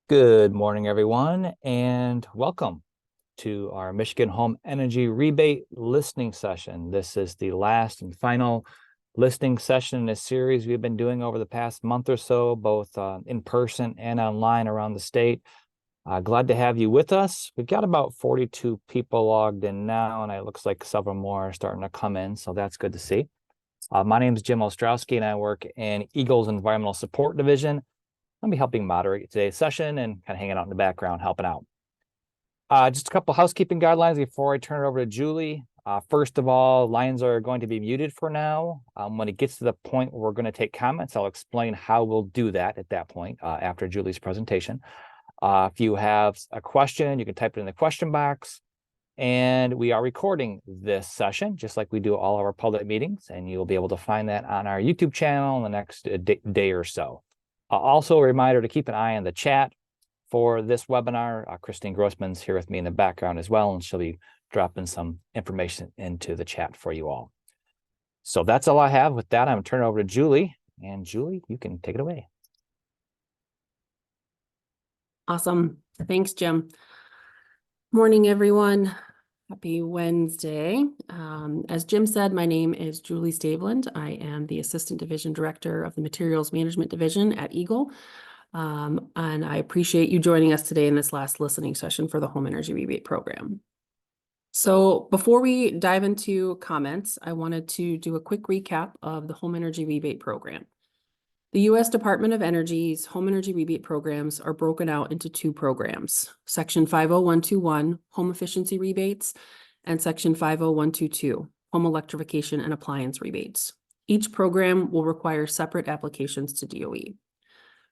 Good morning, everyone, and welcome to our Michigan Home Energy Rebate listening session. This is the last and final listening session in a series we've been doing over the past month or so, both in person and online around the state. Glad to have you with us. We've got about 42 people logged in now, and it looks like several more are starting to come in, so that's good to see. My name is Jim Ostrowski, and I work in EGLE's Environmental Support Division. I'll be helping moderate today's session and kind of hanging out in the background, helping out. Just a couple housekeeping guidelines before I turn it over to Julie. First of all, lines are going to be muted for now. When it gets to the point where we're going to take comments, I'll explain how we'll do that at that point after Julie's presentation. If you have a question, you can type it in the question box. And we are recording this session, just like we do all of our public meetings, and you'll be able to find that on our YouTube channel in the next day or so. Also, a reminder to keep an eye on the chat for this webinar. Christine Grossman's here with me in the background as well, and she'll be dropping some information into the chat for you all. So that's all I have. With that, I'm going to turn it over to Julie. And Julie, you can take it away. Awesome. Thanks, Jim. Morning, everyone. Happy Wednesday. As Jim said, my name is Julie Staveland. I am the Assistant Division Director of the Materials Management Division at EGLE. And I appreciate you joining us today in this last listening session for the Home Energy Rebate Program. So before we dive into comments, I wanted to do a quick recap of the Home Energy Rebate Program. The U.S. Department of Energy's Home Energy Rebate Programs are broken out into two programs, Section 50121, Home Efficiency Rebates, and Section 50122, Home Electrification and Appliance Rebates. Each program will require separate applications to DOE.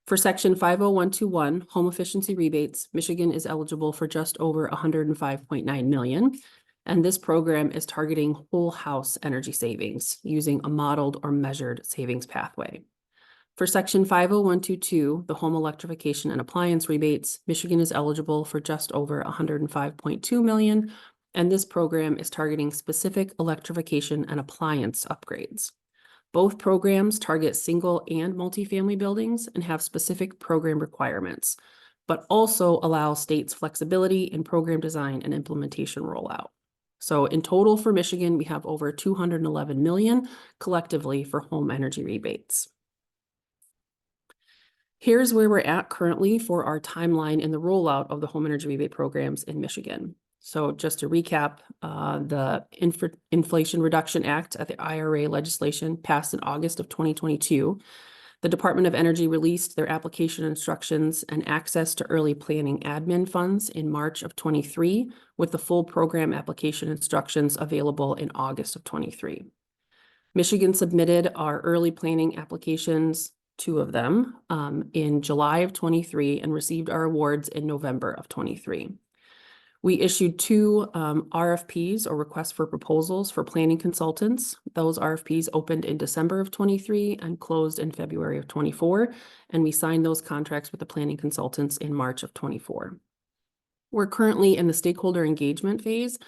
For Section 50121, Home Efficiency Rebates, Michigan is eligible for just over $105.9 million, and this program is targeting whole house energy savings using a modeled or measured savings pathway. For Section 50122, the Home Electrification and Appliance Rebates, Michigan is eligible for just over $105.2 million, and this program is targeting specific electrification and appliance upgrades. Both programs target single and multifamily buildings and have specific program requirements, but also allow states flexibility in program design and implementation rollout. So in total for Michigan, we have over $211 million collectively for home energy rebates. Here's where we're at currently for our timeline in the rollout of the home energy rebate programs in Michigan. So just to recap, the Inflation Reduction Act, the IRA legislation passed in August of 2022. The Department of Energy released their application instructions and access to early planning admin funds in March of 23, with the full program application instructions available in August of 23. Michigan submitted our early planning applications, two of them, in July of 23 and received our awards in November of 23. We issued two RFPs or requests for proposals for planning consultants. Those RFPs opened in December of 23 and closed in February of 24, and we signed those contracts with the planning consultants in March of 24. We're currently in the stakeholder engagement phase,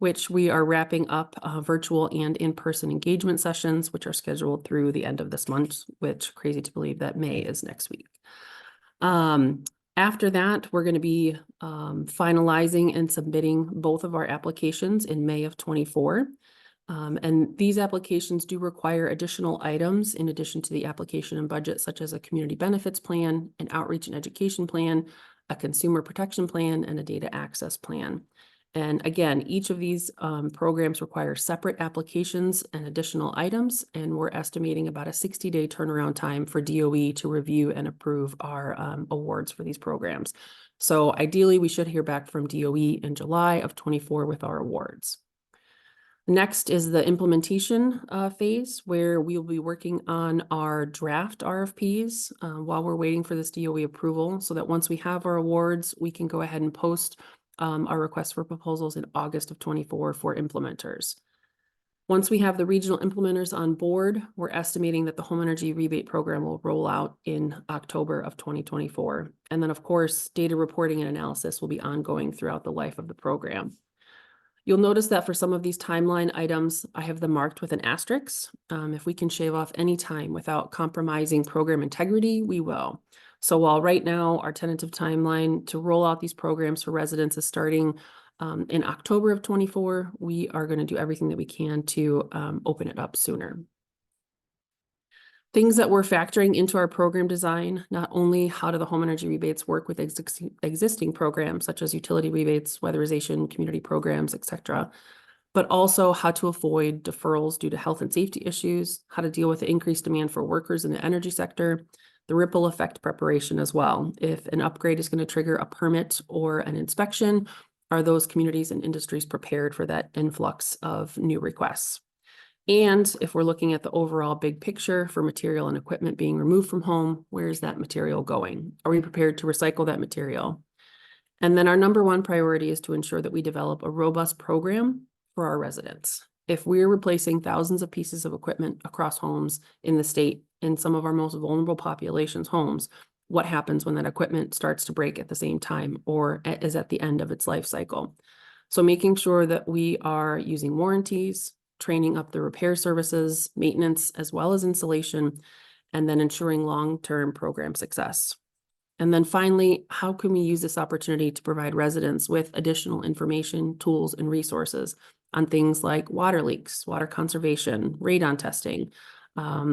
which we are wrapping up virtual and in-person engagement sessions, which are scheduled through the end of this month, which crazy to believe that May is next week. After that, we're going to be finalizing and submitting both of our applications in May of 24. And these applications do require additional items in addition to the application and budget, such as a community benefits plan, an outreach and education plan, a consumer protection plan, and a data access plan. And again, each of these programs require separate applications and additional items, and we're estimating about a 60-day turnaround time for DOE to review and approve our awards for these programs. So ideally, we should hear back from DOE in July of 24 with our awards. Next is the implementation phase, where we will be working on our draft RFPs while we're waiting for this DOE approval, so that once we have our awards, we can go ahead and post our request for proposals in August of 24 for implementers. Once we have the regional implementers on board, we're estimating that the home energy rebate program will roll out in October of 2024. And then, of course, data reporting and analysis will be ongoing throughout the life of the program. You'll notice that for some of these timeline items, I have them marked with an asterisk. If we can shave off any time without compromising program integrity, we will. So while right now our tentative timeline to roll out these programs for residents is starting in October of 24, we are going to do everything that we can to open it up sooner. Things that we're factoring into our program design, not only how do the home energy rebates work with existing programs such as utility rebates, weatherization, community programs, etc., but also how to avoid deferrals due to health and safety issues, how to deal with the increased demand for workers in the energy sector, the ripple effect preparation as well. If an upgrade is going to trigger a permit or an inspection, are those communities and industries prepared for that influx of new requests? And if we're looking at the overall big picture for material and equipment being removed from home, where is that material going? Are we prepared to recycle that material? And then our number one priority is to ensure that we develop a robust program for our residents. If we're replacing thousands of pieces of equipment across homes in the state, in some of our most vulnerable populations' homes, what happens when that equipment starts to break at the same time or is at the end of its life cycle? So making sure that we are using warranties, training up the repair services, maintenance, as well as installation, and then ensuring long-term program success. And then finally, how can we use this opportunity to provide residents with additional information, tools, and resources on things like water leaks, water conservation, radon testing,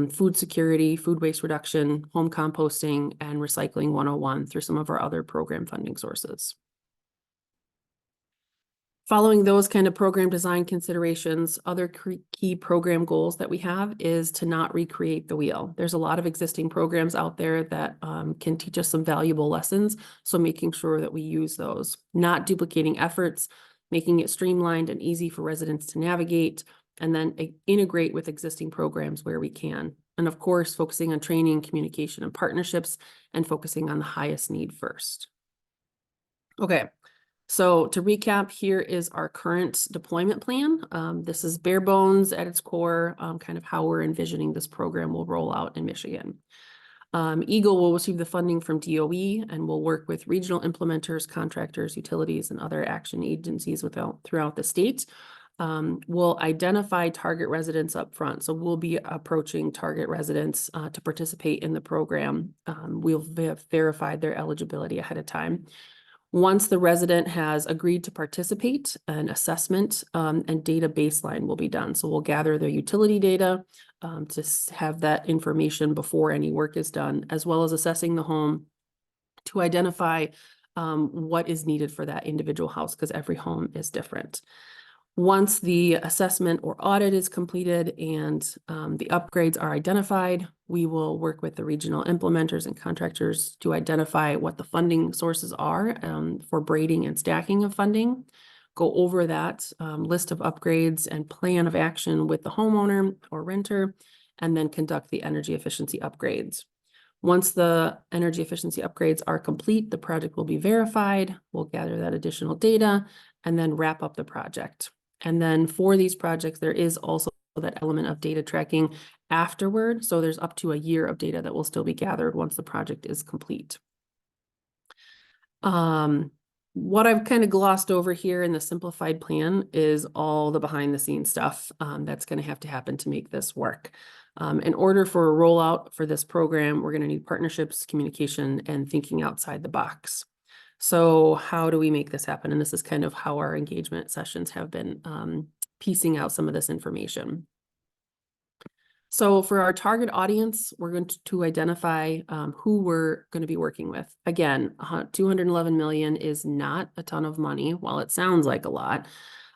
food security, food waste reduction, home composting, and recycling 101 through some of our other program funding sources. Following those kind of program design considerations, other key program goals that we have is to not recreate the wheel. There's a lot of existing programs out there that can teach us some valuable lessons. So making sure that we use those, not duplicating efforts, making it streamlined and easy for residents to navigate, and then integrate with existing programs where we can. And of course, focusing on training, communication, and partnerships, and focusing on the highest need first. Okay. So to recap, here is our current deployment plan. This is bare bones at its core, kind of how we're envisioning this program will roll out in Michigan. EGLE will receive the funding from DOE and will work with regional implementers, contractors, utilities, and other action agencies throughout the state. We'll identify target residents up front. So we'll be approaching target residents to participate in the program. We'll have verified their eligibility ahead of time. Once the resident has agreed to participate, an assessment and data baseline will be done. So we'll gather their utility data to have that information before any work is done, as well as assessing the home to identify what is needed for that individual house, because every home is different. Once the assessment or audit is completed and the upgrades are identified, we will work with the regional implementers and contractors to identify what the funding sources are for braiding and stacking of funding, go over that list of upgrades and plan of action with the homeowner or renter, and then conduct the energy efficiency upgrades. Once the energy efficiency upgrades are complete, the project will be verified. We'll gather that additional data and then wrap up the project. And then for these projects, there is also that element of data tracking afterward. So there's up to a year of data that will still be gathered once the project is complete. What I've kind of glossed over here in the simplified plan is all the behind the scenes stuff that's going to have to happen to make this work. In order for a rollout for this program, we're going to need partnerships, communication, and thinking outside the box. So how do we make this happen? And this is kind of how our engagement sessions have been piecing out some of this information. So for our target audience, we're going to identify who we're going to be working with. Again, 211 million is not a ton of money. While it sounds like a lot,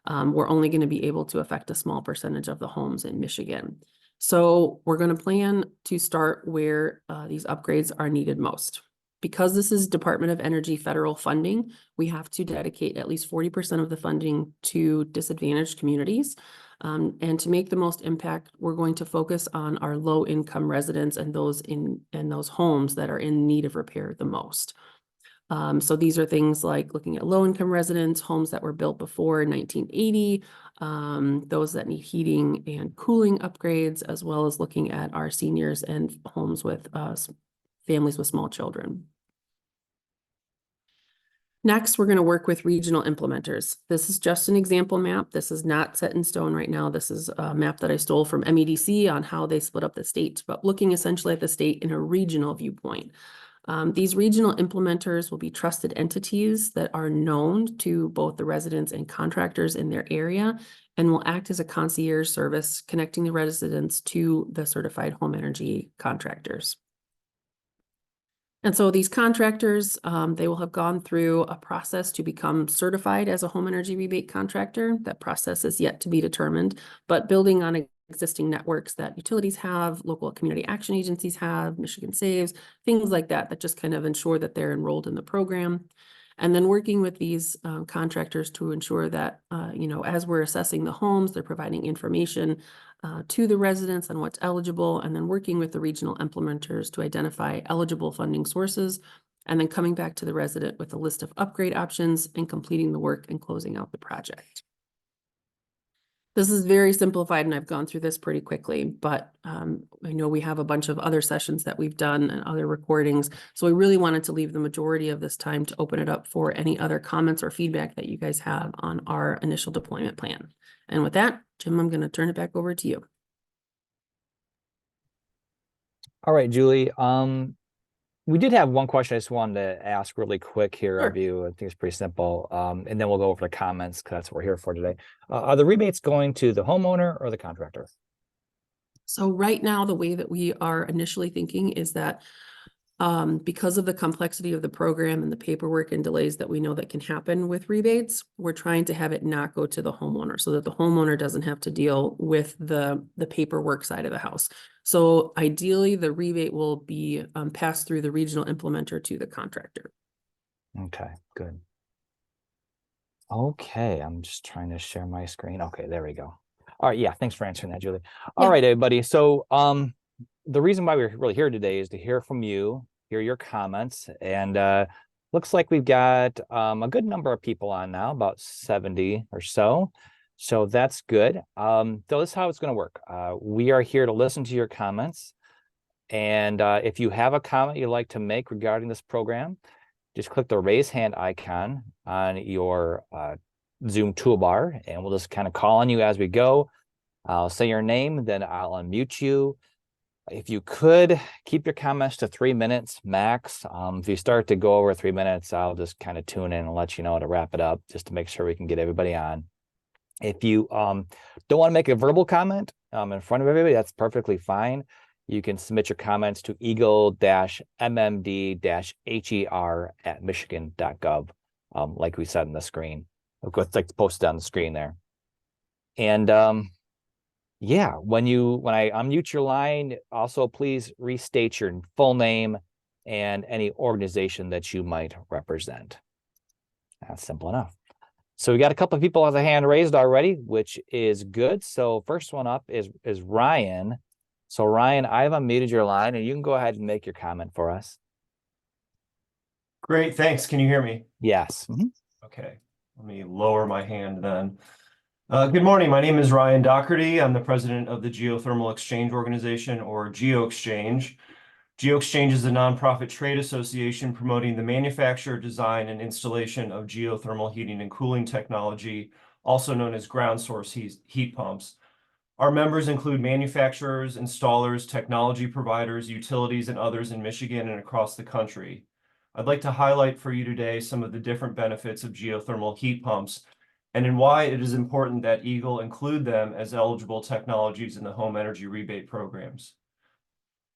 we're only going to be able to affect a small percentage of the homes in Michigan. So we're going to plan to start where these upgrades are needed most. Because this is Department of Energy federal funding, we have to dedicate at least 40% of the funding to disadvantaged communities. And to make the most impact, we're going to focus on our low-income residents and those in those homes that are in need of repair the most. So these are things like looking at low-income residents, homes that were built before 1980, those that need heating and cooling upgrades, as well as looking at our seniors and homes with families with small children. Next, we're going to work with regional implementers. This is just an example map. This is not set in stone right now. This is a map that I stole from MEDC on how they split up the state, but looking essentially at the state in a regional viewpoint. These regional implementers will be trusted entities that are known to both the residents and contractors in their area and will act as a concierge service connecting the residents to the certified home energy contractors. And so these contractors, they will have gone through a process to become certified as a home energy rebate contractor. That process is yet to be determined, but building on existing networks that utilities have, local community action agencies have, Michigan Saves, things like that, that just kind of ensure that they're enrolled in the program. And then working with these contractors to ensure that, as we're assessing the homes, they're providing information to the residents on what's eligible, and then working with the regional implementers to identify eligible funding sources, and then coming back to the resident with a list of upgrade options and completing the work and closing out the project. This is very simplified, and I've gone through this pretty quickly, but I know we have a bunch of other sessions that we've done and other recordings, so I really wanted to leave the majority of this time to open it up for any other comments or feedback that you guys have on our initial deployment plan. And with that, Jim, I'm going to turn it back over to you. All right, Julie. We did have one question I just wanted to ask really quick here Sure. of you. I think it's pretty simple. And then we'll go over the comments because that's what we're here for today. Are the rebates going to the homeowner or the contractor? So right now, the way that we are initially thinking is that because of the complexity of the program and the paperwork and delays that we know that can happen with rebates, we're trying to have it not go to the homeowner so that the homeowner doesn't have to deal with the paperwork side of the house. So ideally, the rebate will be passed through the regional implementer to the contractor. Okay, good. Okay, I'm just trying to share my screen. Okay, there we go. All right, yeah, thanks for answering that, Julie. All right, everybody. So the reason why we're really here today is to hear from you, hear your comments, and looks like we've got a good number of people on now, about 70 or so. So that's good. So this is how it's going to work. We are here to listen to your comments. And if you have a comment you'd like to make regarding this program, just click the raise hand icon on your Zoom toolbar, and we'll just kind of call on you as we go. I'll say your name, then I'll unmute you. If you could keep your comments to 3 minutes max. If you start to go over 3 minutes, I'll just kind of tune in and let you know to wrap it up just to make sure we can get everybody on. If you don't want to make a verbal comment in front of everybody, that's perfectly fine. You can submit your comments to eagle-mmd-her@michigan.gov, like we said on the screen. It's like posted on the screen there. And yeah, when I unmute your line, also please restate your full name and any organization that you might represent. That's simple enough. So we got a couple of people with a hand raised already, which is good. So first one up is Ryan. So Ryan, I've unmuted your line, and you can go ahead and make your comment for us. Great, thanks. Can you hear me? Yes. Mm-hmm. Okay, let me lower my hand then. Good morning. My name is Ryan Doherty. I'm the president of the Geothermal Exchange Organization, or GeoExchange. GeoExchange is a nonprofit trade association promoting the manufacture, design, and installation of geothermal heating and cooling technology, also known as ground source heat pumps. Our members include manufacturers, installers, technology providers, utilities, and others in Michigan and across the country. I'd like to highlight for you today some of the different benefits of geothermal heat pumps and why it is important that EGLE include them as eligible technologies in the home energy rebate programs.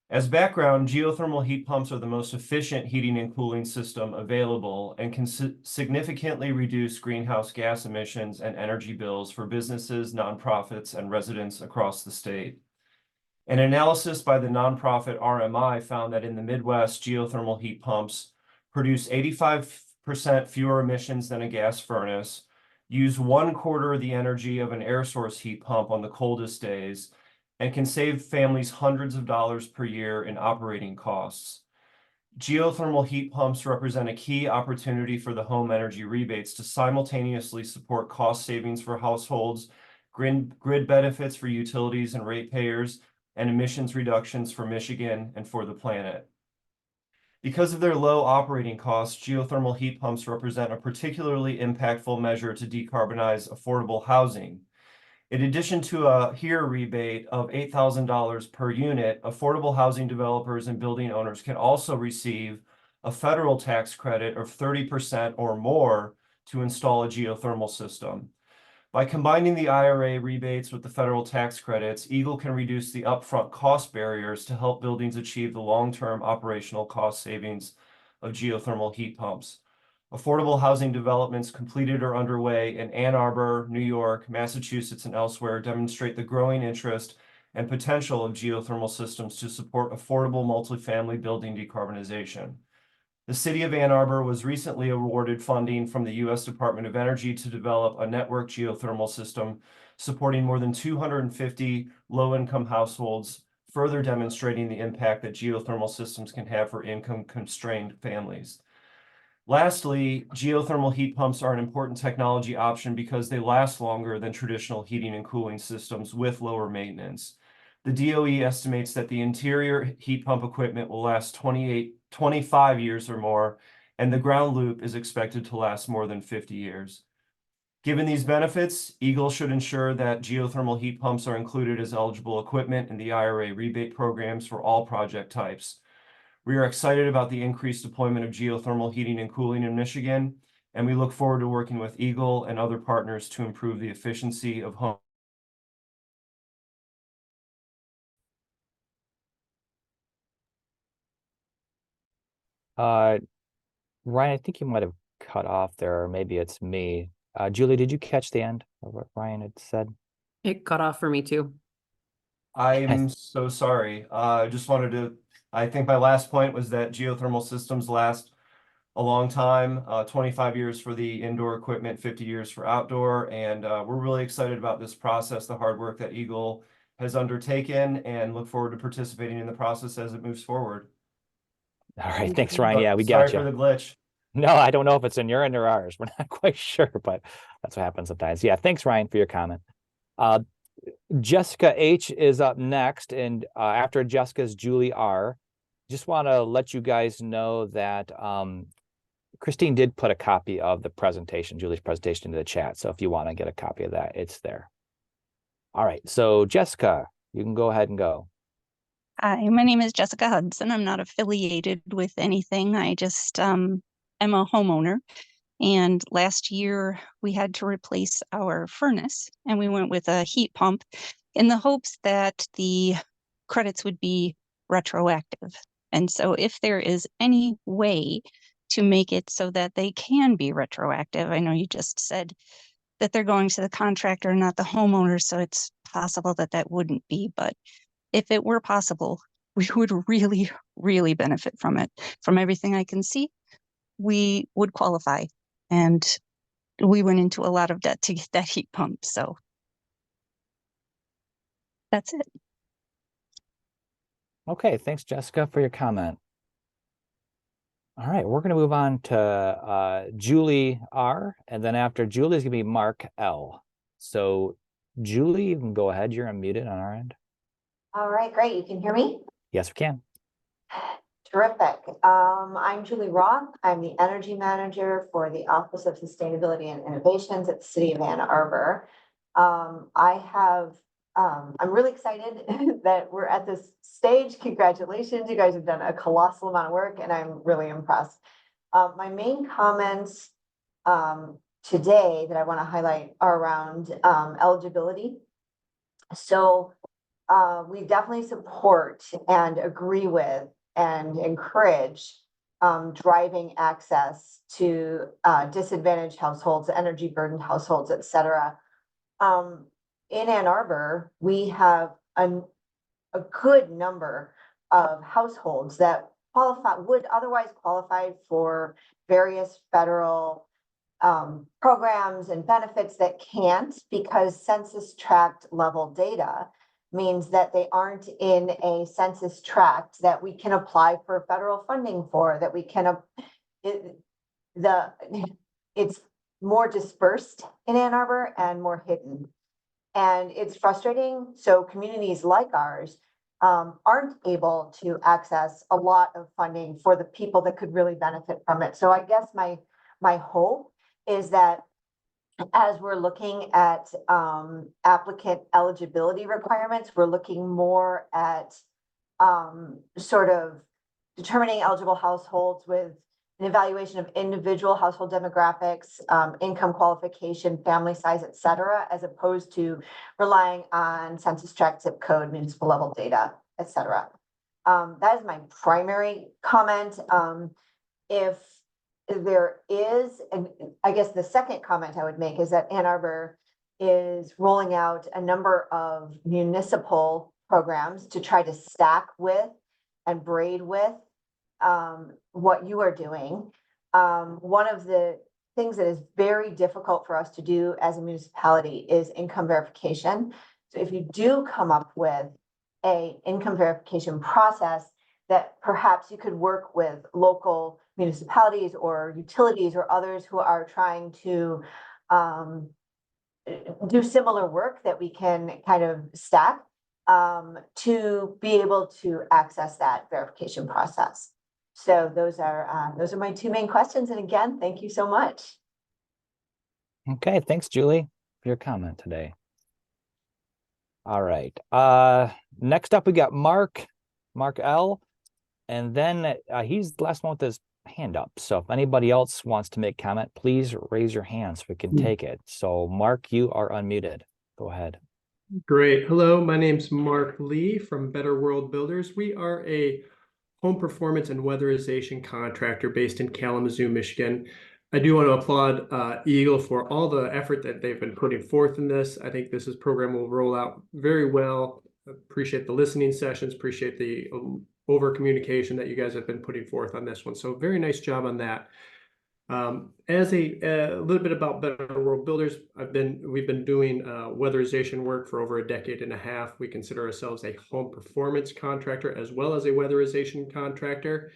As background, geothermal heat pumps are the most efficient heating and cooling system available and can significantly reduce greenhouse gas emissions and energy bills for businesses, nonprofits, and residents across the state. An analysis by the nonprofit RMI found that in the Midwest, geothermal heat pumps produce 85% fewer emissions than a gas furnace, use 1/4 of the energy of an air source heat pump on the coldest days, and can save families hundreds of dollars per year in operating costs. Geothermal heat pumps represent a key opportunity for the home energy rebates to simultaneously support cost savings for households, grid benefits for utilities and ratepayers, and emissions reductions for Michigan and for the planet. Because of their low operating costs, geothermal heat pumps represent a particularly impactful measure to decarbonize affordable housing. In addition to a HER rebate of $8,000 per unit, affordable housing developers and building owners can also receive a federal tax credit of 30% or more to install a geothermal system. By combining the IRA rebates with the federal tax credits, EGLE can reduce the upfront cost barriers to help buildings achieve the long-term operational cost savings of geothermal heat pumps. Affordable housing developments completed or underway in Ann Arbor, New York, Massachusetts, and elsewhere demonstrate the growing interest and potential of geothermal systems to support affordable multifamily building decarbonization. The city of Ann Arbor was recently awarded funding from the U.S. Department of Energy to develop a network geothermal system supporting more than 250 low-income households, further demonstrating the impact that geothermal systems can have for income-constrained families. Lastly, geothermal heat pumps are an important technology option because they last longer than traditional heating and cooling systems with lower maintenance. The DOE estimates that the interior heat pump equipment will last 25 years or more, and the ground loop is expected to last more than 50 years. Given these benefits, EGLE should ensure that geothermal heat pumps are included as eligible equipment in the IRA rebate programs for all project types. We are excited about the increased deployment of geothermal heating and cooling in Michigan, and we look forward to working with EGLE and other partners to improve the efficiency of home. Ryan, I think you might have cut off there, or maybe it's me. Julie, did you catch the end of what Ryan had said? It cut off for me too. I'm so sorry. I think my last point was that geothermal systems last a long time, 25 years for the indoor equipment, 50 years for outdoor. And we're really excited about this process, the hard work that EGLE has undertaken, and look forward to participating in the process as it moves forward. All right, thanks, Ryan. Yeah, we Sorry got you. for the glitch. No, I don't know if it's in your end or ours. We're not quite sure, but that's what happens sometimes. Yeah, thanks, Ryan, for your comment. Jessica H is up next, and after Jessica's Julie R. Just want to let you guys know that Christine did put a copy of the presentation, Julie's presentation, into the chat. So if you want to get a copy of that, it's there. All right, so Jessica, you can go ahead and go. Hi, my name is Jessica Hudson. I'm not affiliated with anything. I just am a homeowner. And last year we had to replace our furnace, and we went with a heat pump in the hopes that the credits would be retroactive. And so if there is any way to make it so that they can be retroactive, I know you just said that they're going to the contractor, not the homeowner, so it's possible that that wouldn't be, but if it were possible, we would really, really benefit from it. From everything I can see, we would qualify. And we went into a lot of debt to get that heat pump. So that's it. Okay, thanks, Jessica, for your comment. All right, we're going to move on to Julie R. And then after Julie is going to be Mark L. So Julie, you can go ahead. You're unmuted on our end. All right, great. You can hear me? Yes, we can. Terrific. I'm Julie Roth. I'm the Energy Manager for the Office of Sustainability and Innovations at the City of Ann Arbor. I'm really excited that we're at this stage. Congratulations. You guys have done a colossal amount of work, and I'm really impressed. My main comments today that I want to highlight are around eligibility. So we definitely support and agree with and encourage driving access to disadvantaged households, energy burdened households, et cetera. In Ann Arbor, we have a good number of households that would otherwise qualify for various federal programs and benefits that can't, because census tract level data means that they aren't in a census tract that we can apply for federal funding for, that we can, it's more dispersed in Ann Arbor and more hidden. And it's frustrating. So communities like ours aren't able to access a lot of funding for the people that could really benefit from it. So I guess my hope is that as we're looking at applicant eligibility requirements, we're looking more at sort of determining eligible households with an evaluation of individual household demographics, income qualification, family size, et cetera, as opposed to relying on census tract, zip code, municipal level data, et cetera. That is my primary comment. If there is, and I guess the second comment I would make is that Ann Arbor is rolling out a number of municipal programs to try to stack with and braid with what you are doing. One of the things that is very difficult for us to do as a municipality is income verification. So if you do come up with a income verification process, that perhaps you could work with local municipalities or utilities or others who are trying to do similar work that we can kind of stack to be able to access that verification process. So those are my two main questions. And again, thank you so much. Okay, thanks, Julie, for your comment today. All right. Next up, we got Mark L. And then he's the last one with his hand up. So if anybody else wants to make comment, please raise your hand so we can take it. So Mark, you are unmuted. Go ahead. Great. Hello, my name's Mark Lee from Better World Builders. We are a home performance and weatherization contractor based in Kalamazoo, Michigan. I do want to applaud EGLE for all the effort that they've been putting forth in this. I think this program will roll out very well. Appreciate the listening sessions, appreciate the over communication that you guys have been putting forth on this one. So very nice job on that. As a little bit about Better World Builders, we've been doing weatherization work for over a decade and a half. We consider ourselves a home performance contractor as well as a weatherization contractor.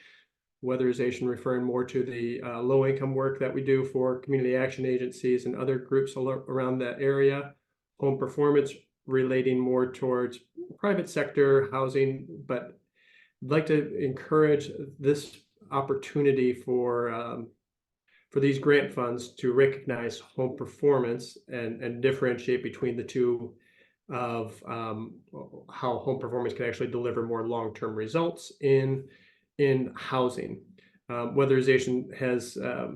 Weatherization referring more to the low income work that we do for community action agencies and other groups around that area. Home performance relating more towards private sector housing, but I'd like to encourage this opportunity for these grant funds to recognize home performance and differentiate between the two of how home performance can actually deliver more long-term results in housing. Weatherization has a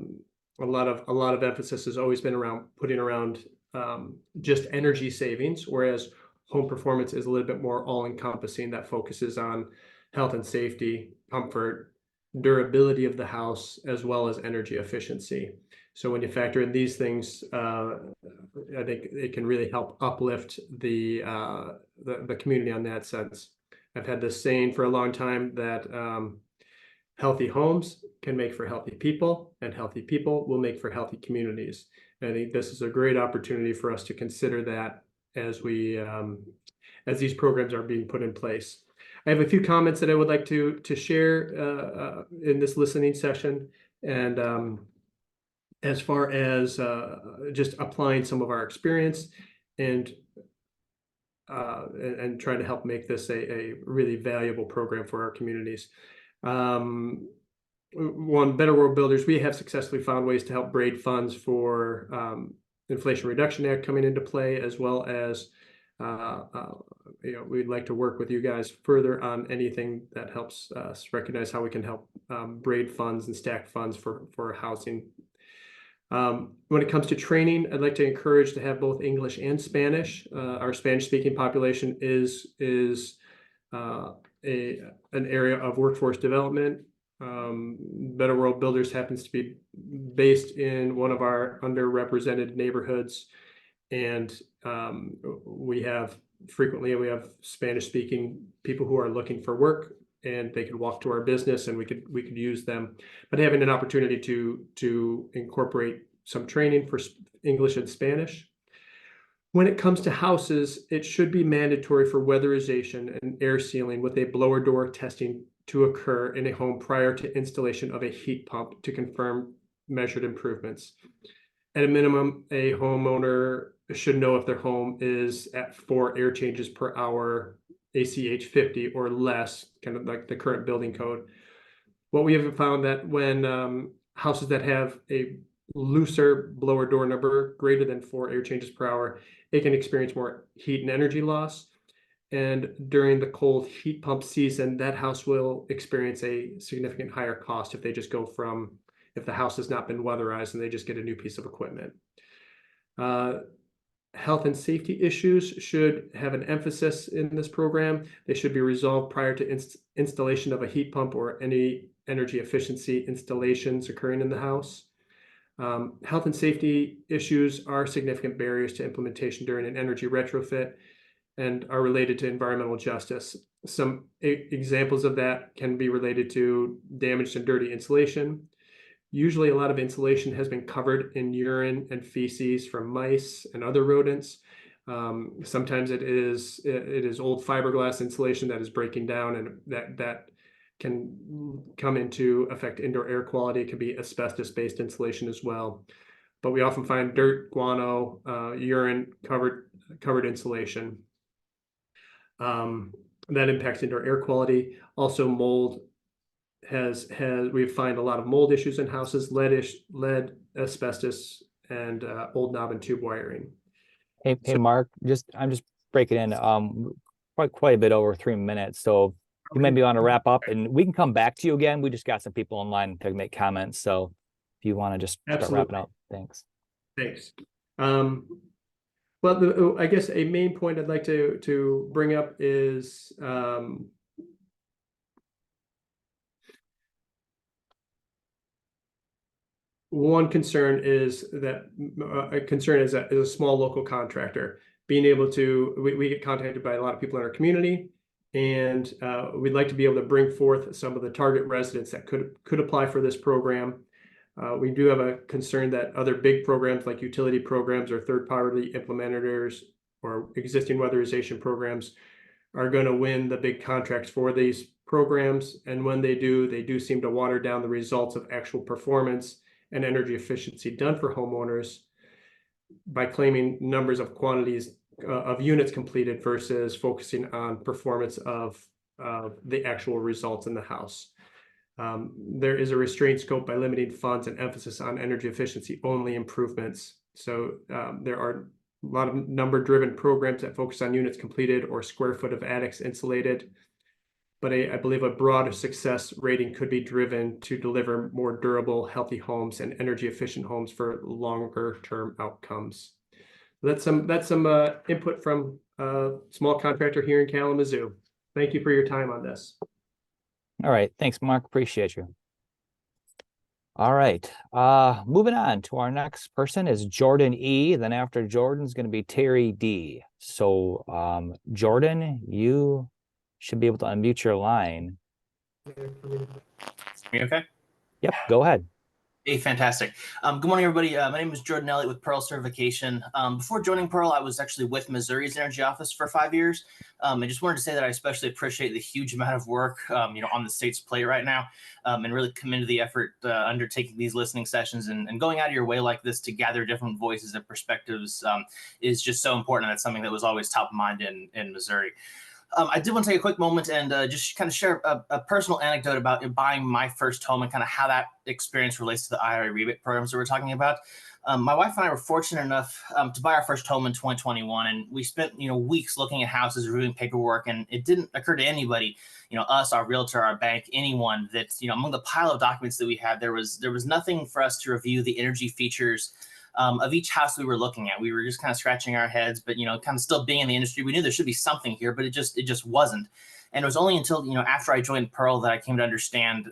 lot of emphasis has always been around just energy savings, whereas home performance is a little bit more all-encompassing that focuses on health and safety, comfort, durability of the house, as well as energy efficiency. So when you factor in these things, I think it can really help uplift the community on that sense. I've had this saying for a long time that healthy homes can make for healthy people, and healthy people will make for healthy communities. And I think this is a great opportunity for us to consider that as as these programs are being put in place. I have a few comments that I would like to share in this listening session, and as far as just applying some of our experience and trying to help make this a really valuable program for our communities. One, Better World Builders, we have successfully found ways to help braid funds for Inflation Reduction Act coming into play, as well as we'd like to work with you guys further on anything that helps us recognize how we can help braid funds and stack funds for housing. When it comes to training, I'd like to encourage to have both English and Spanish. Our Spanish-speaking population is an area of workforce development. Better World Builders happens to be based in one of our underrepresented neighborhoods, and we have Spanish-speaking people who are looking for work, and they could walk to our business, and we could use them. But having an opportunity to incorporate some training for English and Spanish. When it comes to houses, it should be mandatory for weatherization and air sealing with a blower door testing to occur in a home prior to installation of a heat pump to confirm measured improvements. At a minimum, a homeowner should know if their home is at 4 air changes per hour, ACH 50 or less, kind of like the current building code. What we have found that when houses that have a looser blower door number greater than 4 air changes per hour, it can experience more heat and energy loss. And during the cold heat pump season, that house will experience a significant higher cost if they just go from, if the house has not been weatherized and they just get a new piece of equipment. Health and safety issues should have an emphasis in this program. They should be resolved prior to installation of a heat pump or any energy efficiency installations occurring in the house. Health and safety issues are significant barriers to implementation during an energy retrofit and are related to environmental justice. Some examples of that can be related to damaged and dirty insulation. Usually a lot of insulation has been covered in urine and feces from mice and other rodents. Sometimes it is old fiberglass insulation that is breaking down, and that can come into affect indoor air quality. It can be asbestos-based insulation as well. But we often find dirt, guano, urine covered insulation. That impacts indoor air quality. Also, mold we find a lot of mold issues in houses, lead, asbestos, and old knob and tube wiring. Hey, Mark, I'm just breaking in quite a bit over 3 minutes. So you maybe want to wrap up, and we can come back to you again. We just got some people online to make comments. So if you want to just start wrapping up, thanks. Thanks. Well, I guess a main point I'd like to bring up is one concern is that a small local contractor being able to, we get contacted by a lot of people in our community, and we'd like to be able to bring forth some of the target residents that could apply for this program. We do have a concern that other big programs like utility programs or third-party implementors or existing weatherization programs are going to win the big contracts for these programs. And when they do seem to water down the results of actual performance and energy efficiency done for homeowners by claiming numbers of quantities of units completed versus focusing on performance of the actual results in the house. There is a restrained scope by limiting funds and emphasis on energy efficiency only improvements. So there are a lot of number-driven programs that focus on units completed or square foot of attics insulated. But I believe a broader success rating could be driven to deliver more durable, healthy homes and energy efficient homes for longer-term outcomes. That's some input from a small contractor here in Kalamazoo. Thank you for your time on this. All right. Thanks, Mark. Appreciate you. All right. Moving on to our next person is Jordan E. Then after Jordan's going to be Terry D. So Jordan, you should be able to unmute your line. Me okay? Yep, go ahead. Hey, fantastic. Good morning, everybody. My name is Jordan Elliott with Pearl Certification. Before joining Pearl, I was actually with Missouri's Energy Office for 5 years. I just wanted to say that I especially appreciate the huge amount of work, on the state's plate right now, and really commend the effort undertaking these listening sessions and going out of your way like this to gather different voices and perspectives is just so important. And that's something that was always top of mind in Missouri. I did want to take a quick moment and just kind of share a personal anecdote about buying my first home and kind of how that experience relates to the IRA rebate programs that we're talking about. My wife and I were fortunate enough to buy our first home in 2021, and we spent weeks looking at houses, reviewing paperwork, and it didn't occur to anybody, us, our realtor, our bank, anyone, that among the pile of documents that we had, there was nothing for us to review the energy features of each house we were looking at. We were just kind of scratching our heads, but kind of still being in the industry, we knew there should be something here, but it just wasn't. And it was only until after I joined Pearl that I came to understand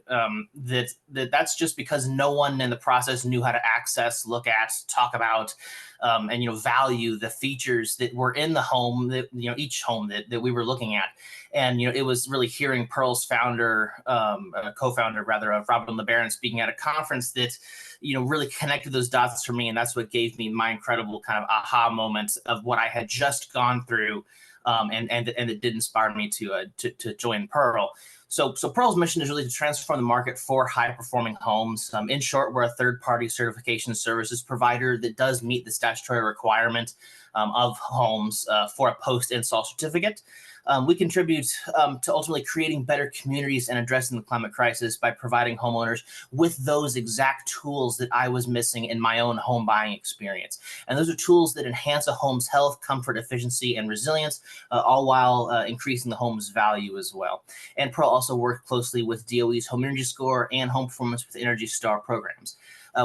that's just because no one in the process knew how to access, look at, talk about, and value the features that were in the home, that each home that we were looking at. And it was really hearing Pearl's founder, co-founder rather, of Robin LeBaron speaking at a conference that really connected those dots for me, and that's what gave me my incredible kind of aha moment of what I had just gone through. And it did inspire me to join Pearl. So Pearl's mission is really to transform the market for high-performing homes. In short, we're a third-party certification services provider that does meet the statutory requirement of homes for a post-install certificate. We contribute to ultimately creating better communities and addressing the climate crisis by providing homeowners with those exact tools that I was missing in my own home buying experience. And those are tools that enhance a home's health, comfort, efficiency, and resilience, all while increasing the home's value as well. And Pearl also worked closely with DOE's Home Energy Score and Home Performance with Energy Star programs.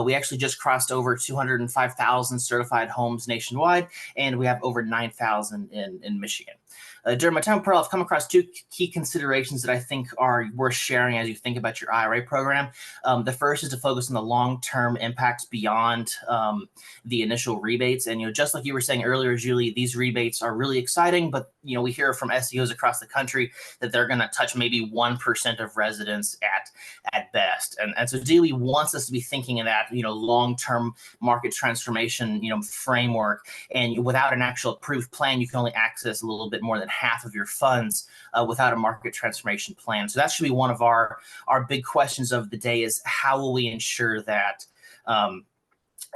We actually just crossed over 205,000 certified homes nationwide, and we have over 9,000 in Michigan. During my time at Pearl, I've come across two key considerations that I think are worth sharing as you think about your IRA program. The first is to focus on the long-term impacts beyond the initial rebates. And, just like you were saying earlier, Julie, these rebates are really exciting, but, we hear from SEOs across the country that they're going to touch maybe 1% of residents at best. And so DOE wants us to be thinking of that, long-term market transformation, framework. And without an actual approved plan, you can only access a little bit more than half of your funds without a market transformation plan. So that should be one of our big questions of the day, is how will we ensure that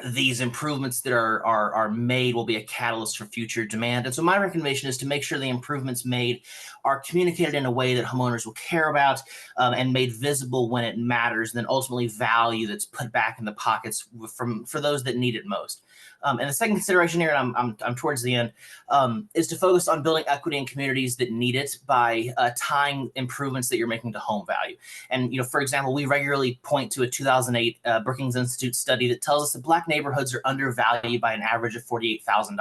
these improvements that are made will be a catalyst for future demand. And so my recommendation is to make sure the improvements made are communicated in a way that homeowners will care about and made visible when it matters, and then ultimately value that's put back in the pockets for those that need it most. And the second consideration here, and I'm towards the end, is to focus on building equity in communities that need it by tying improvements that you're making to home value. And, for example, we regularly point to a 2008 Brookings Institute study that tells us that Black neighborhoods are undervalued by an average of $48,000.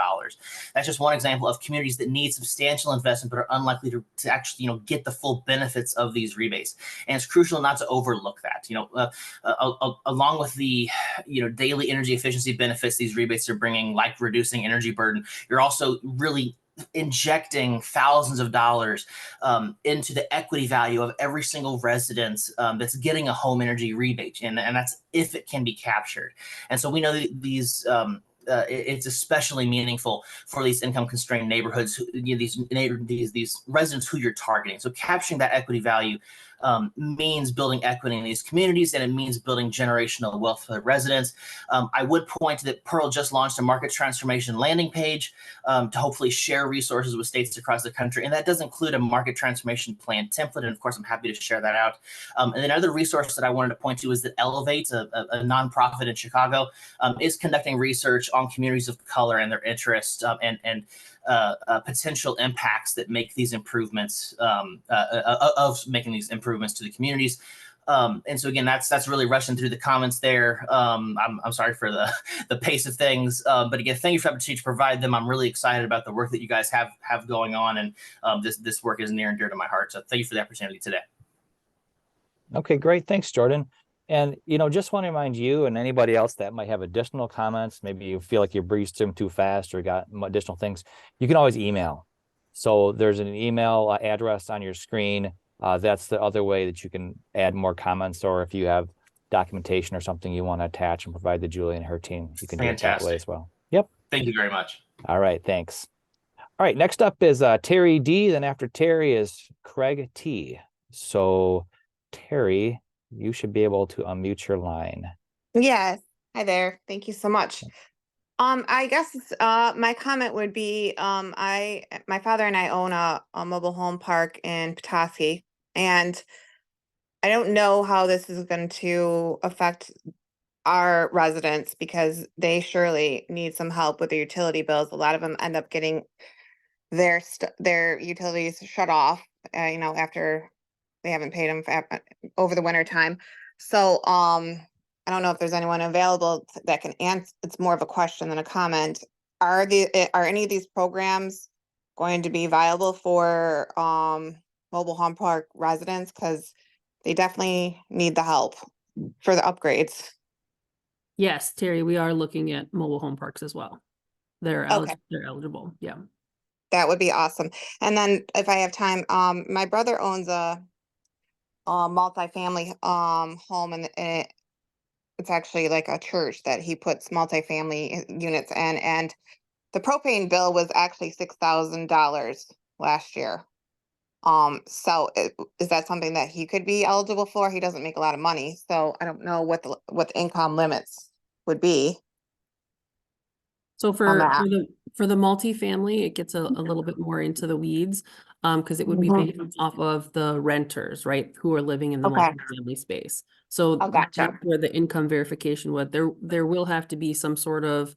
That's just one example of communities that need substantial investment but are unlikely to actually, get the full benefits of these rebates. And it's crucial not to overlook that. Along with the, daily energy efficiency benefits these rebates are bringing, like reducing energy burden, you're also really injecting thousands of dollars into the equity value of every single resident that's getting a home energy rebate, and that's if it can be captured. And so we know that these it's especially meaningful for these income constrained neighborhoods, these residents who you're targeting. So capturing that equity value means building equity in these communities, and it means building generational wealth for the residents. I would point to that Pearl just launched a market transformation landing page to hopefully share resources with states across the country. And that does include a market transformation plan template. And of course, I'm happy to share that out. And then another resource that I wanted to point to is that Elevate, a nonprofit in Chicago, is conducting research on communities of color and their interests and potential impacts that make these improvements of making these improvements to the communities. And so again, that's really rushing through the comments there. I'm sorry for the pace of things, but again, thank you for the opportunity to provide them. I'm really excited about the work that you guys have going on, and this work is near and dear to my heart. So thank you for the opportunity today. Okay, great. Thanks, Jordan. And, just want to remind you and anybody else that might have additional comments, maybe you feel like you breezed them too fast or got additional things, you can always email. So there's an email address on your screen. That's the other way that you can add more comments, or if you have documentation or something you want to attach and provide to Julie and her team, you can do it that way as well. Yep. Thank you very much. All right, thanks. All right, next up is Terry D. Then after Terry is Craig T. So Terry, you should be able to unmute your line. Yes. Hi there. Thank you so much. I guess my comment would be my father and I own a mobile home park in Petoskey, and I don't know how this is going to affect our residents because they surely need some help with their utility bills. A lot of them end up getting their utilities shut off, after they haven't paid them over the winter time. So, I don't know if there's anyone available that can answer. It's more of a question than a comment. Are any of these programs going to be viable for mobile home park residents? Because they definitely need the help for the upgrades. Yes, Terry, we are looking at mobile home parks as well. They're eligible. Yeah. That would be awesome. And then if I have time, my brother owns a multifamily home, and it's actually like a church that he puts multifamily units in, and the propane bill was actually $6,000 last year. So is that something that he could be eligible for? He doesn't make a lot of money, so I don't know what the income limits would be. So that. for the multifamily, it gets a little bit more into the weeds, because it would be Mhm. based off of the renters, right, who are living in the Okay. multifamily space. So Oh, gotcha. that's where the income verification would, there will have to be some sort of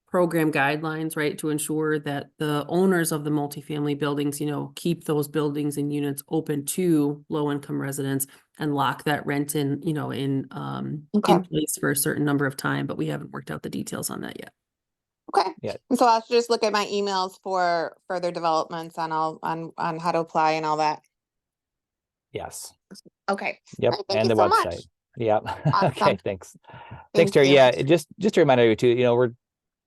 program guidelines, right, to ensure that the owners of the multifamily buildings, keep those buildings and units open to low-income residents and lock that rent in, Okay. in place for a certain number of time, but we haven't worked out the details on that yet. Okay. Yeah. And so I'll just look at my emails for further developments on how to apply and all that. Yes. Okay. Yep. All right, thank And you the so website. much. Yep. Awesome. Okay. Thanks. Thanks, Thank Terry. you. Yeah. Just a reminder you too, we're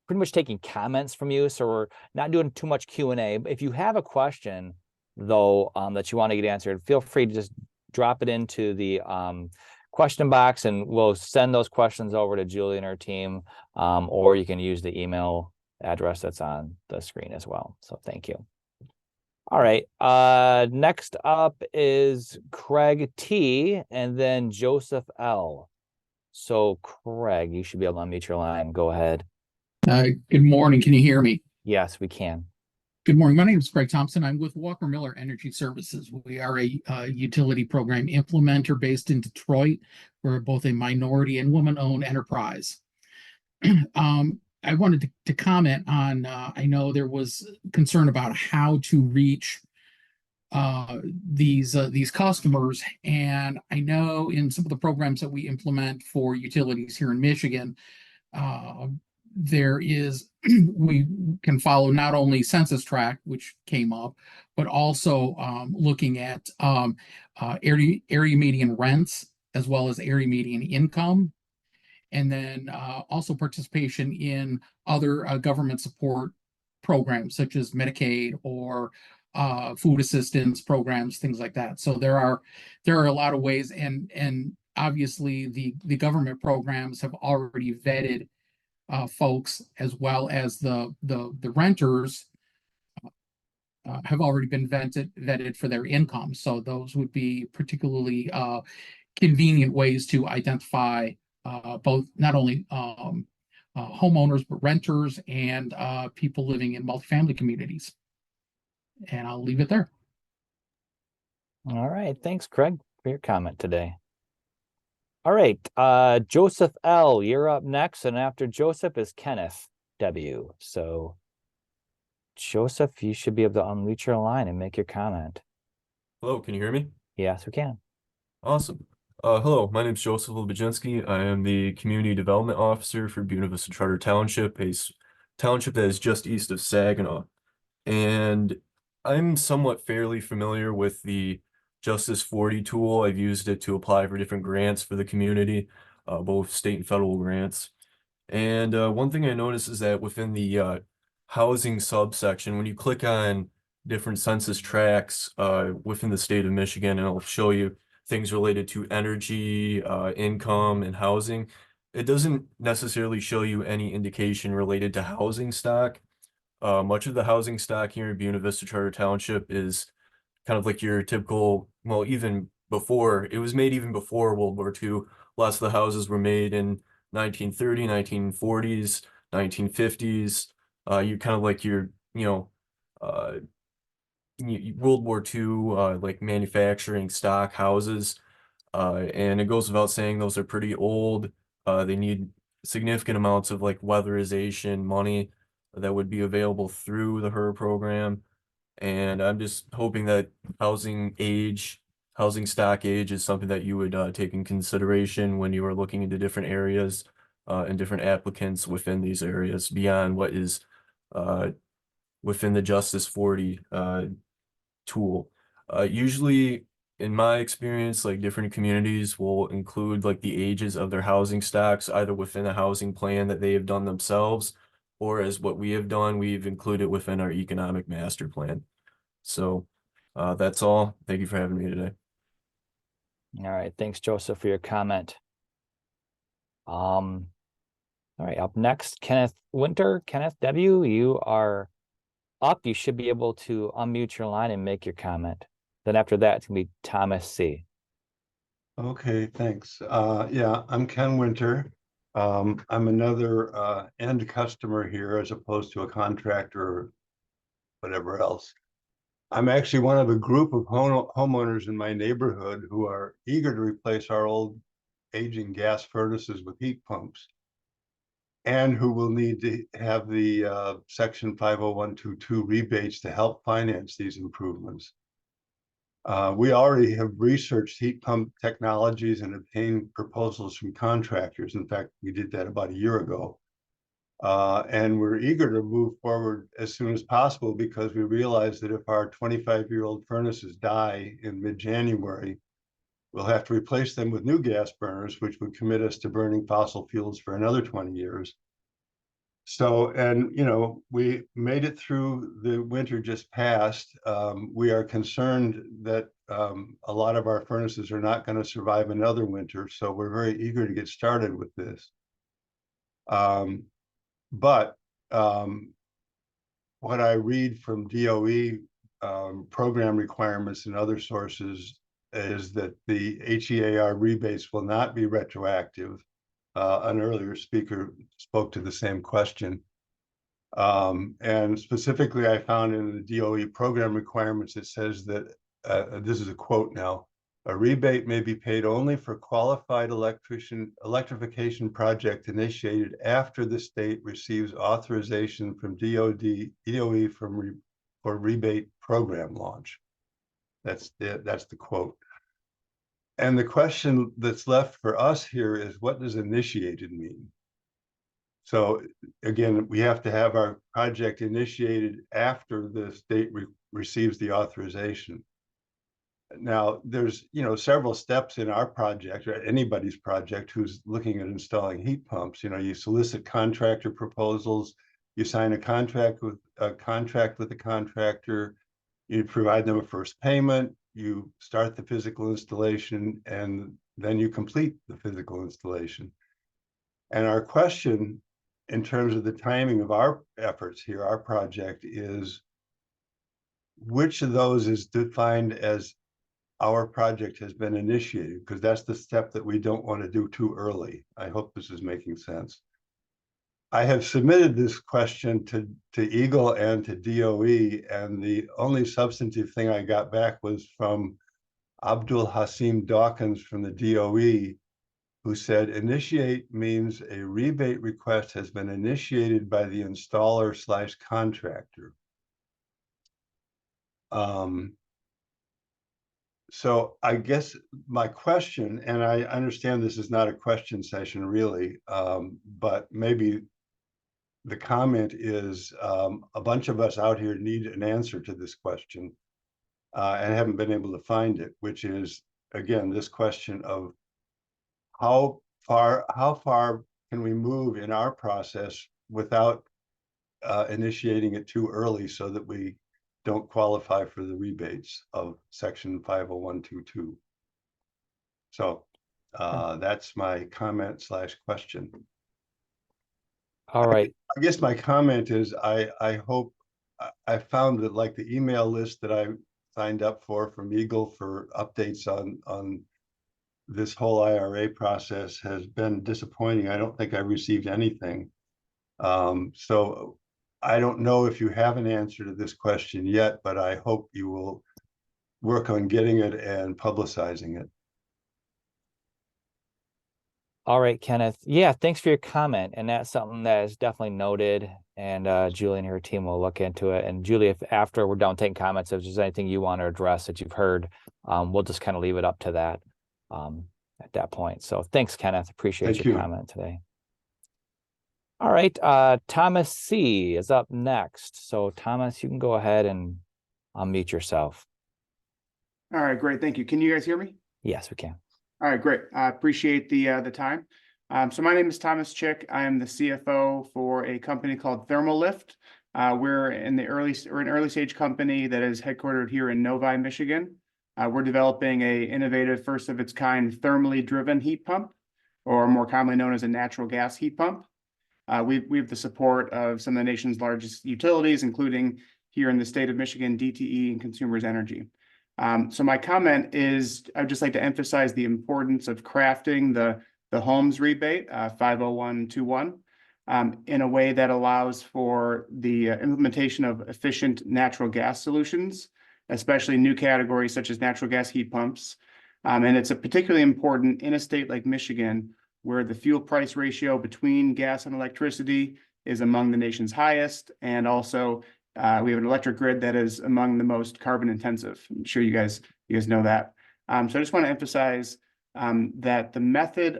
pretty much taking comments from you. So we're not doing too much Q&A. If you have a question though, that you want to get answered, feel free to just drop it into the, question box and we'll send those questions over to Julie and her team. Or you can use the email address that's on the screen as well. So thank you. All right. Next up is Craig T and then Joseph L. So Craig, you should be able to unmute your line. Go ahead. Good morning. Can you hear me? Yes, we can. Good morning. My name is Craig Thompson. I'm with Walker Miller Energy Services. We are a utility program implementer based in Detroit. We're both a minority and woman-owned enterprise. I wanted to comment on, I know there was concern about how to reach these customers. And I know in some of the programs that we implement for utilities here in Michigan, there is, we can follow not only census tract, which came up, but also looking at area median rents as well as area median income. And then also participation in other government support programs such as Medicaid or food assistance programs, things like that. So there are a lot of ways, and obviously the government programs have already vetted folks, as well as the renters have already been vetted for their income. So those would be particularly convenient ways to identify both not only homeowners, but renters and people living in multifamily communities. And I'll leave it there. All right. Thanks, Craig, for your comment today. All right. Joseph L., you're up next. And after Joseph is Kenneth W. So Joseph, you should be able to unmute your line and make your comment. Hello, can you hear me? Yes, we can. Awesome. Hello, my name is Joseph Lubajinski. I am the Community Development Officer for Buena Vista Charter Township, a township that is just east of Saginaw. And I'm somewhat fairly familiar with the Justice40 tool. I've used it to apply for different grants for the community, both state and federal grants. And one thing I noticed is that within the housing subsection, when you click on different census tracts within the state of Michigan, and it'll show you things related to energy, income, and housing, it doesn't necessarily show you any indication related to housing stock. Much of the housing stock here in Buena Vista Charter Township is kind of like your typical, well, even before, it was made even before World War II. Lots of the houses were made in 1930, 1940s, 1950s. You kind of like your, World War II, like manufacturing stock houses. And it goes without saying, those are pretty old. They need significant amounts of like weatherization money that would be available through the HER program. And I'm just hoping that housing stock age is something that you would take in consideration when you are looking into different areas and different applicants within these areas beyond what is within the Justice40 tool. Usually, in my experience, like different communities will include like the ages of their housing stocks, either within a housing plan that they have done themselves, or as what we have done, we've included within our economic master plan. So that's all. Thank you for having me today. All right. Thanks, Joseph, for your comment. All right. Up next, Kenneth Winter. Kenneth W., you are up. You should be able to unmute your line and make your comment. Then after that, it's going to be Thomas C. Okay, thanks. Yeah, I'm Ken Winter. I'm another end customer here as opposed to a contractor or whatever else. I'm actually one of a group of homeowners in my neighborhood who are eager to replace our old aging gas furnaces with heat pumps, and who will need to have the Section 50122 rebates to help finance these improvements. We already have researched heat pump technologies and obtained proposals from contractors. In fact, we did that about a year ago. And we're eager to move forward as soon as possible because we realize that if our 25-year-old furnaces die in mid-January, we'll have to replace them with new gas burners, which would commit us to burning fossil fuels for another 20 years. So, and, you know, we made it through the winter just passed. We are concerned that a lot of our furnaces are not going to survive another winter. So we're very eager to get started with this. But what I read from DOE program requirements and other sources is that the HEAR rebates will not be retroactive. An earlier speaker spoke to the same question. And specifically, I found in the DOE program requirements, it says that, this is a quote now, a rebate may be paid only for qualified electrification project initiated after the state receives authorization from DOE for rebate program launch. That's the quote. And the question that's left for us here is, what does initiated mean? So again, we have to have our project initiated after the state receives the authorization. Now, there's, you know, several steps in our project or anybody's project who's looking at installing heat pumps. You know, you solicit contractor proposals, you sign a contract with the contractor, you provide them a first payment, you start the physical installation, and then you complete the physical installation. And our question in terms of the timing of our efforts here, our project, is which of those is defined as our project has been initiated, because that's the step that we don't want to do too early. I hope this is making sense. I have submitted this question to EGLE and to DOE, and the only substantive thing I got back was from Abdul Hasim Dawkins from the DOE, who said initiate means a rebate request has been initiated by the installer/contractor. So I guess my question, and I understand this is not a question session really, but maybe the comment is a bunch of us out here need an answer to this question and haven't been able to find it, which is, again, this question of how far can we move in our process without initiating it too early so that we don't qualify for the rebates of Section 50122. So that's my comment/question. All right. I guess my comment is I hope I found that, like, the email list that I signed up for from EGLE for updates on this whole IRA process has been disappointing. I don't think I received anything. So I don't know if you have an answer to this question yet, but I hope you will work on getting it and publicizing it. All right, Kenneth. Yeah, thanks for your comment. And that's something that is definitely noted. And Julie and her team will look into it. And Julie, if after we're done taking comments, if there's anything you want to address that you've heard, we'll just kind of leave it up to that at that point. So thanks, Kenneth. Appreciate your comment today. All right, Thomas C. is up next. So Thomas, you can go ahead and unmute yourself. All right, great. Thank you. Can you guys hear me? Yes, we can. All right, great. I appreciate the time. So my name is Thomas Chick. I am the CFO for a company called Thermolift. We're an early stage company that is headquartered here in Novi, Michigan. We're developing a innovative, first of its kind, thermally driven heat pump, or more commonly known as a natural gas heat pump. We have the support of some of the nation's largest utilities, including here in the state of Michigan, DTE and Consumers Energy. So my comment is, I'd just like to emphasize the importance of crafting the the homes rebate, 50121, in a way that allows for the implementation of efficient natural gas solutions, especially new categories such as natural gas heat pumps. And it's a particularly important in a state like Michigan, where the fuel price ratio between gas and electricity is among the nation's highest. And also we have an electric grid that is among the most carbon intensive. I'm sure you guys know that. So I just want to emphasize that the method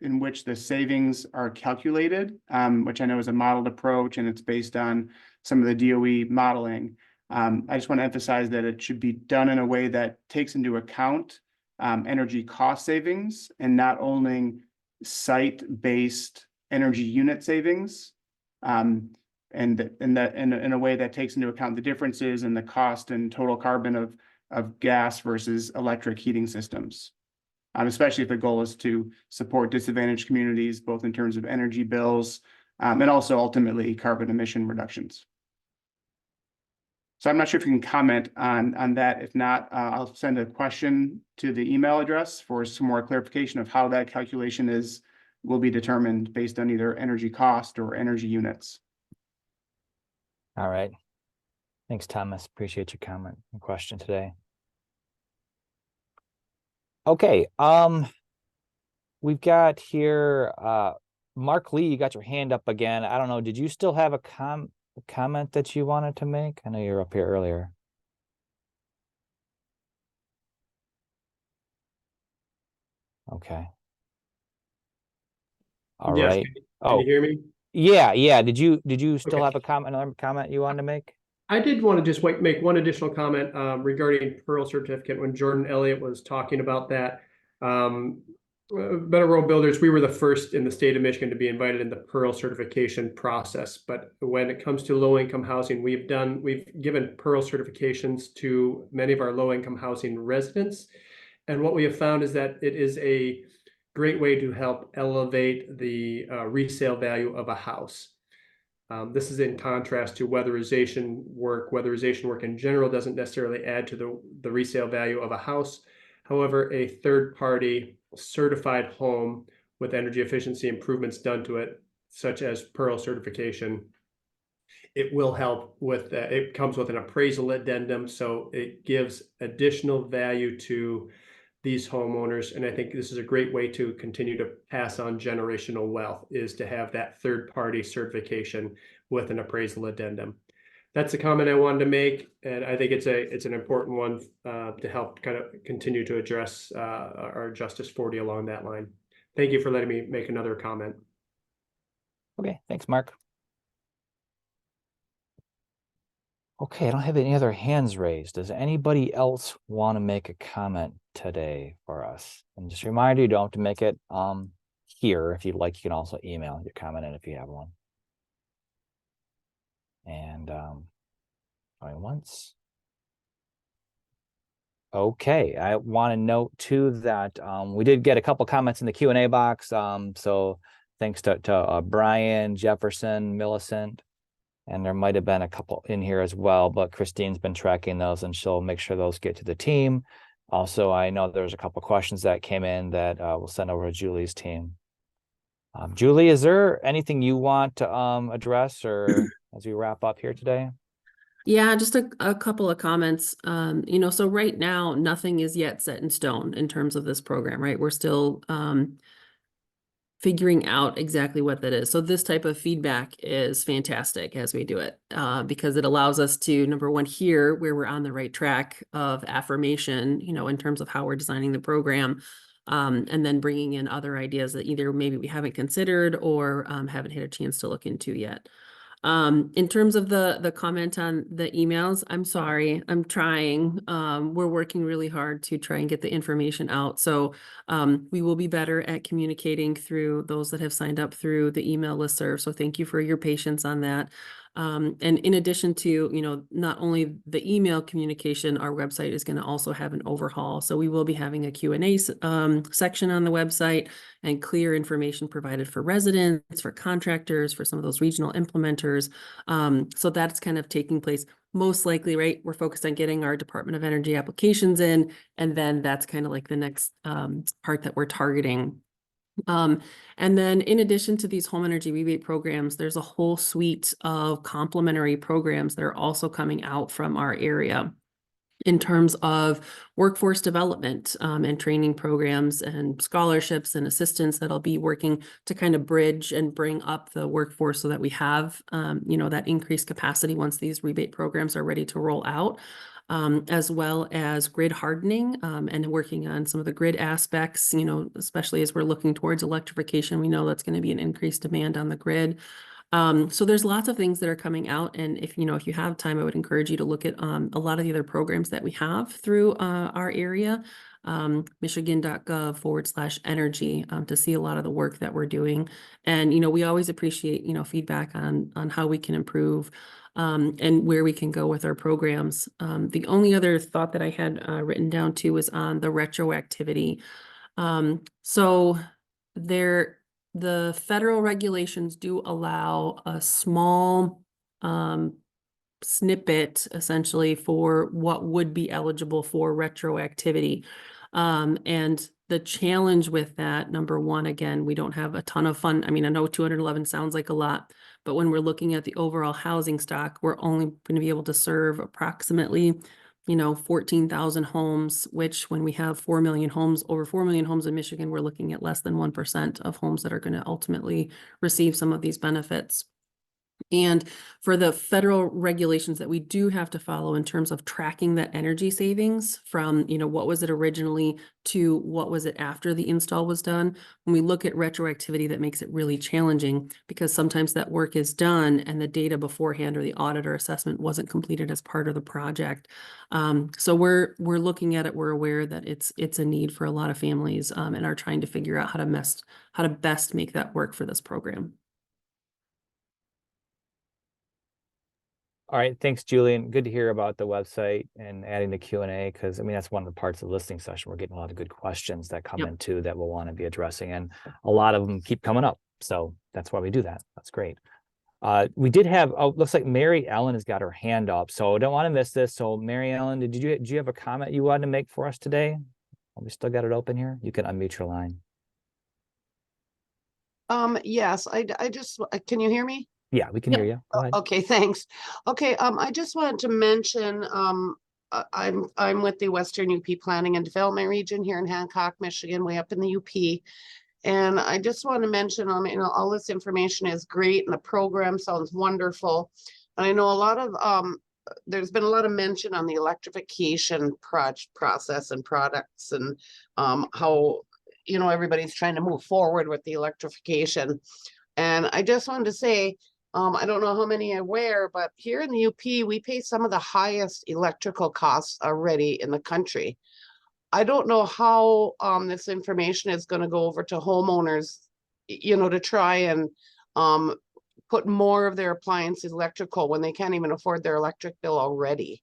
in which the savings are calculated, which I know is a modeled approach and it's based on some of the DOE modeling. I just want to emphasize that it should be done in a way that takes into account energy cost savings and not only site-based energy unit savings, and in a way that takes into account the differences in the cost and total carbon of gas versus electric heating systems. Especially if the goal is to support disadvantaged communities, both in terms of energy bills and also ultimately carbon emission reductions. So I'm not sure if you can comment on that. If not, I'll send a question to the email address for some more clarification of how that calculation will be determined based on either energy cost or energy units. All right. Thanks, Thomas. Appreciate your comment and question today. Okay, we've got here Mark Lee, you got your hand up again. I don't know, did you still have a comment that you wanted to make? I know you were up here earlier. Okay. All Yes, right. Can you hear me? Yeah. Did you still Okay. have another comment you wanted to make? I did want to just make one additional comment regarding Pearl certificate. When Jordan Elliott was talking about that, Better World Builders, we were the first in the state of Michigan to be invited in the Pearl certification process. But when it comes to low-income housing, we've given Pearl certifications to many of our low-income housing residents. And what we have found is that it is a great way to help elevate the resale value of a house. This is in contrast to weatherization work. Weatherization work in general doesn't necessarily add to the resale value of a house. However, a third-party certified home with energy efficiency improvements done to it, such as Pearl certification, it will help with that. It comes with an appraisal addendum, so it gives additional value to these homeowners. And I think this is a great way to continue to pass on generational wealth, is to have that third-party certification with an appraisal addendum. That's a comment I wanted to make, and I think it's an important one to help kind of continue to address our Justice 40 along that line. Thank you for letting me make another comment. Okay, thanks, Mark. Okay, I don't have any other hands raised. Does anybody else want to make a comment today for us? And just a reminder, you don't have to make it here. If you'd like, you can also email your comment in if you have one. And going once. Okay, I want to note too that we did get a couple comments in the Q&A box. So thanks to Brian, Jefferson, Millicent. And there might have been a couple in here as well, but Christine's been tracking those and she'll make sure those get to the team. Also, I know there's a couple questions that came in that we'll send over to Julie's team. Julie, is there anything you want to address or as we wrap up here today? Yeah, just a couple of comments. So right now, nothing is yet set in stone in terms of this program, right? We're still figuring out exactly what that is. So this type of feedback is fantastic as we do it, because it allows us to, number one, hear where we're on the right track of affirmation, in terms of how we're designing the program, and then bringing in other ideas that either maybe we haven't considered or haven't had a chance to look into yet. In terms of the comment on the emails, I'm sorry, I'm trying. We're working really hard to try and get the information out. So we will be better at communicating through those that have signed up through the email listserv. So thank you for your patience on that. And in addition to, not only the email communication, our website is going to also have an overhaul. So we will be having a Q&A section on the website and clear information provided for residents, for contractors, for some of those regional implementers. So that's kind of taking place most likely, right? We're focused on getting our Department of Energy applications in, and then that's kind of like the next part that we're targeting And then in addition to these home energy rebate programs, there's a whole suite of complementary programs that are also coming out from our area in terms of workforce development and training programs and scholarships and assistance that'll be working to kind of bridge and bring up the workforce so that we have, that increased capacity once these rebate programs are ready to roll out. As well as grid hardening and working on some of the grid aspects, especially as we're looking towards electrification, we know that's going to be an increased demand on the grid. So there's lots of things that are coming out. And if you have time, I would encourage you to look at a lot of the other programs that we have through our area, michigan.gov/energy to see a lot of the work that we're doing. And, we always appreciate, feedback on how we can improve and where we can go with our programs. The only other thought that I had written down too was on the retroactivity. So the federal regulations do allow a small snippet essentially for what would be eligible for retroactivity. And the challenge with that, number one, again, we don't have a ton of fund. I mean, I know 211 sounds like a lot, but when we're looking at the overall housing stock, we're only going to be able to serve approximately 14,000 homes, which when we have 4 million homes, over 4 million homes in Michigan, we're looking at less than 1% of homes that are going to ultimately receive some of these benefits. And for the federal regulations that we do have to follow in terms of tracking that energy savings from, what was it originally to what was it after the install was done, when we look at retroactivity, that makes it really challenging because sometimes that work is done and the data beforehand or the audit or assessment wasn't completed as part of the project. So we're looking at it. We're aware that it's a need for a lot of families and are trying to figure out how to best make that work for this program. All right, thanks, Julian. Good to hear about the website and adding the Q&A because that's one of the parts of the listening session. We're getting a lot of good questions that come in too that we'll want to be addressing, and a lot of them keep coming up. So that's why we do that. That's great. We did have, looks like Mary Ellen has got her hand up, so I don't want to miss this. So Mary Ellen, do you have a comment you wanted to make for us today? We still got it open here. You can unmute your line. Yes, I just, can you hear me? Yeah, we can hear you. Go ahead. Okay, thanks. Okay, I just wanted to mention, I'm with the Western UP Planning and Development Region here in Hancock, Michigan, way up in the UP. And I just want to mention, all this information is great and the program sounds wonderful. And I know a lot of, there's been a lot of mention on the electrification process and products and how, everybody's trying to move forward with the electrification. And I just wanted to say, I don't know how many are aware, but here in the UP, we pay some of the highest electrical costs already in the country. I don't know how this information is going to go over to homeowners, to try and put more of their appliances electrical when they can't even afford their electric bill already.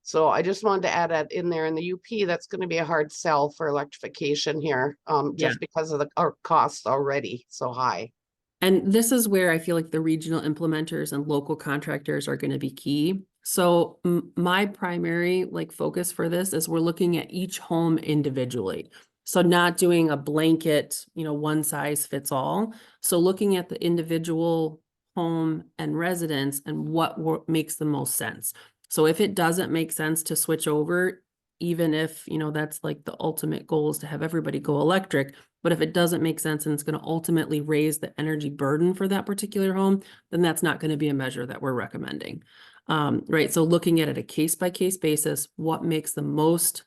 So I just wanted to add that in there. In the UP, that's going to be a hard sell for electrification here, just because of our costs already so high. And this is where I feel like the regional implementers and local contractors are going to be key. So my primary focus for this is we're looking at each home individually. So not doing a blanket, one size fits all. So looking at the individual home and residence and what makes the most sense. So if it doesn't make sense to switch over, even if, that's the ultimate goal is to have everybody go electric. But if it doesn't make sense and it's going to ultimately raise the energy burden for that particular home, then that's not going to be a measure that we're recommending. Right. So looking at it a case by case basis, what makes the most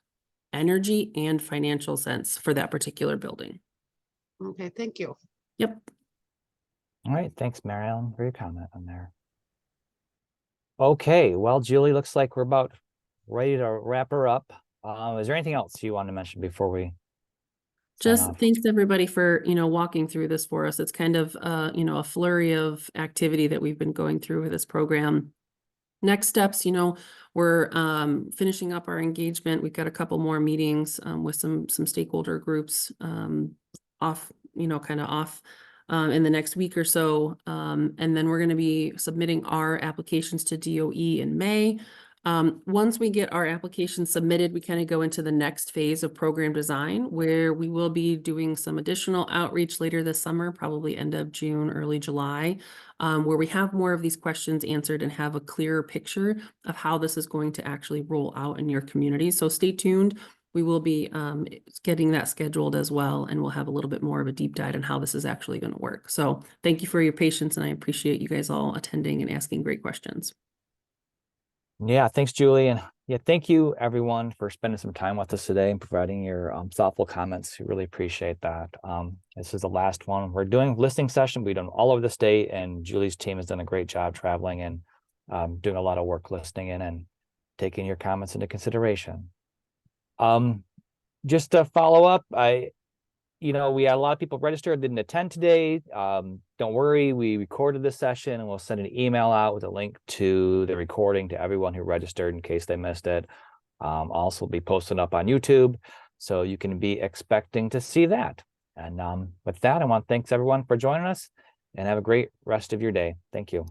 energy and financial sense for that particular building. Okay. Thank you. Yep. All right. Thanks, Mary Ellen, for your comment on there. Okay. Well, Julie, looks like we're about ready to wrap her up. Is there anything else you want to mention before we just thanks everybody for, walking through this for us. It's kind of, a flurry of activity that we've been going through with this program. Next steps, we're finishing up our engagement. We've got a couple more meetings with some stakeholder groups off in the next week or so. And then we're going to be submitting our applications to DOE in May. Once we get our application submitted, we kind of go into the next phase of program design, where we will be doing some additional outreach later this summer, probably end of June, early July, where we have more of these questions answered and have a clearer picture of how this is going to actually roll out in your community. So stay tuned. We will be getting that scheduled as well, and we'll have a little bit more of a deep dive on how this is actually going to work. So thank you for your patience, and I appreciate you guys all attending and asking great questions. Yeah, thanks, Julie. And yeah, thank you everyone for spending some time with us today and providing your thoughtful comments. We really appreciate that. This is the last one. We're doing listening session. We've done all over the state, and Julie's team has done a great job traveling and doing a lot of work listening in and taking your comments into consideration. Just to follow up, we had a lot of people registered, didn't attend today. Don't worry, we recorded this session and we'll send an email out with a link to the recording to everyone who registered in case they missed it. Also be posted up on YouTube, so you can be expecting to see that. And with that, I want to thank everyone for joining us, and have a great rest of your day. Thank you.